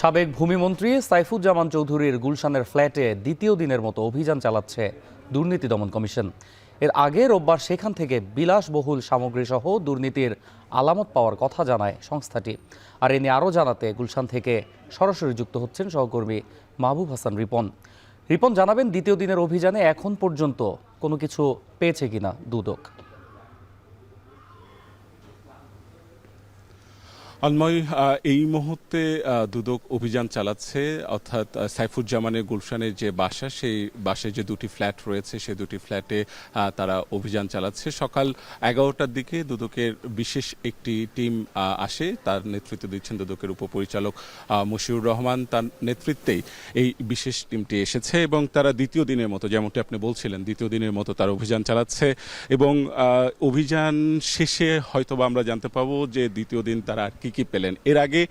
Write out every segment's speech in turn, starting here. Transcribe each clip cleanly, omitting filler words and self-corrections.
সাবেক ভূমিমন্ত্রী সাইফুজ্জামান চৌধুরীর গুলশানের ফ্ল্যাটে দ্বিতীয় দিনের মতো অভিযান চালাচ্ছে দুর্নীতি দমন কমিশন। এর আগে রোববার সেখান থেকে বিলাসবহুল সামগ্রীসহ দুর্নীতির আলামত পাওয়ার কথা জানায় সংস্থাটি। আর এ নিয়ে আরও জানাতে গুলশান থেকে সরাসরি যুক্ত হচ্ছেন সহকর্মী মাহবুব হাসান রিপন। রিপন জানাবেন দ্বিতীয় দিনের অভিযানে এখন পর্যন্ত কোনো কিছু পেয়েছে কিনা দুদক। অন্ময়, এই মুহূর্তে দুদক অভিযান চালাচ্ছে, অর্থাৎ সাইফুজ্জামানের গুলশানের যে বাসা, সেই বাসায় যে দুটি ফ্ল্যাট রয়েছে সেই দুটি ফ্ল্যাটে তারা অভিযান চালাচ্ছে। সকাল 11টার দিকে দুদকের বিশেষ একটি টিম আসে, তার নেতৃত্ব দিচ্ছেন দুদকের উপপরিচালক মশিউর রহমান। তার নেতৃত্বেই এই বিশেষ টিমটি এসেছে এবং তারা দ্বিতীয় দিনের মতো, যেমনটি আপনি বলছিলেন, দ্বিতীয় দিনের মতো তারা অভিযান চালাচ্ছে এবং অভিযান শেষে হয়তোবা আমরা জানতে পাবো যে দ্বিতীয় দিন তারা কি কি পেলেন। এর আগে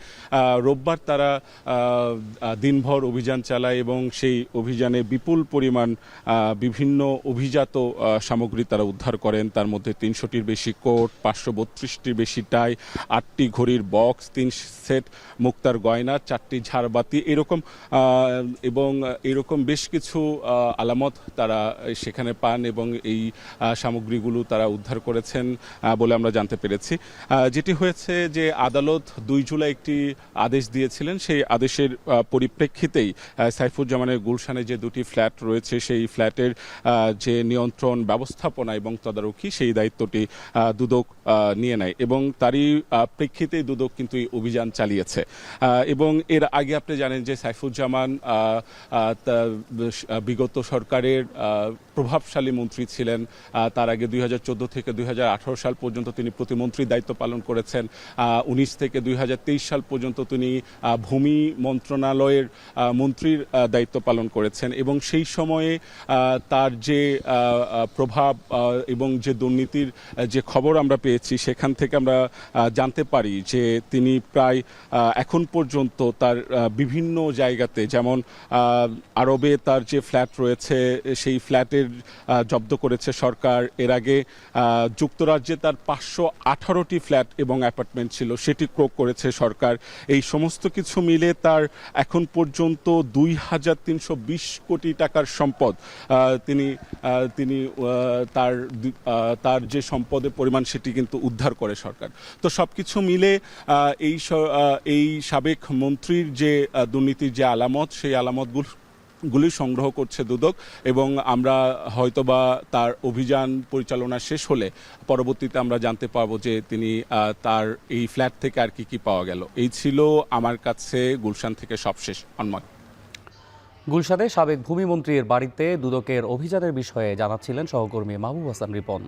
রোববার তারা দিনভর অভিযান চালায় এবং সেই অভিযানে বিপুল পরিমাণ বিভিন্ন অভিজাত সামগ্রী তারা উদ্ধার করেন। তার মধ্যে 300টির বেশি কোট, 532টির বেশি টাই, 8টি ঘড়ির বক্স, 3 সেট মুক্তার গয়না, 4টি ঝাড়বাতি, এরকম বেশ কিছু আলামত তারা সেখানে পান এবং এই সামগ্রীগুলো তারা উদ্ধার করেছেন বলে আমরা জানতে পেরেছি। যেটি হয়েছে যে আদালত 2 জুলাই একটি আদেশ দিয়েছিলেন, সেই আদেশের পরিপ্রেক্ষিতেই সাইফুজ্জামানের গুলশানে যে দুটি ফ্ল্যাট রয়েছে সেই ফ্ল্যাটের যে নিয়ন্ত্রণ, ব্যবস্থাপনা এবং তদারকি, সেই দায়িত্বটি দুদক নিয়ে নেয় এবং তারই প্রেক্ষিতেই দুদক কিন্তু এই অভিযান চালিয়েছে। এবং এর আগে আপনি জানেন যে সাইফুজ্জামান বিগত সরকারের প্রভাবশালী মন্ত্রী ছিলেন। তার আগে 2014 থেকে 2018 সাল পর্যন্ত তিনি প্রতিমন্ত্রীর দায়িত্ব পালন করেছেন। 19 থেকে 2023 সাল পর্যন্ত তিনি ভূমি মন্ত্রণালয়ের মন্ত্রীর দায়িত্ব পালন করেছেন এবং সেই সময়ে তার যে প্রভাব এবং যে দুর্নীতির যে খবর আমরা পেয়েছি, সেখান থেকে আমরা জানতে পারি যে তিনি প্রায় এখন পর্যন্ত তার বিভিন্ন জায়গাতে, যেমন আরবে তার যে ফ্ল্যাট রয়েছে সেই ফ্ল্যাটের জব্দ করেছে সরকার। এর আগে যুক্তরাজ্যে তার 518টি ফ্ল্যাট এবং অ্যাপার্টমেন্ট ছিল, সেটি ক্রয় করেছে সরকার। এই সমস্ত কিছু মিলে তার এখন পর্যন্ত 2320 কোটি টাকার সম্পদ তিনি তার যে সম্পদের পরিমাণ সেটি কিন্তু উদ্ধার করে সরকার। তো সবকিছু মিলে এই সাবেক মন্ত্রীর যে দুর্নীতির যে আলামত, সেই আলামতগুলি সংগ্রহ করছে দুদক এবং আমরা হয়তোবা তার অভিযান পরিচালনা শেষ হলে পরবর্তীতে আমরা জানতে পারবো যে তিনি তার এই ফ্ল্যাট থেকে আর কি কি পাওয়া গেল। এই ছিল আমার কাছে গুলশান থেকে সবশেষ অন্ময়। গুলশানে সাবেক ভূমিমন্ত্রীর বাড়িতে দুদকের অভিযানের বিষয়ে জানাচ্ছিলেন সহকর্মী মাহবুব হাসান রিপন।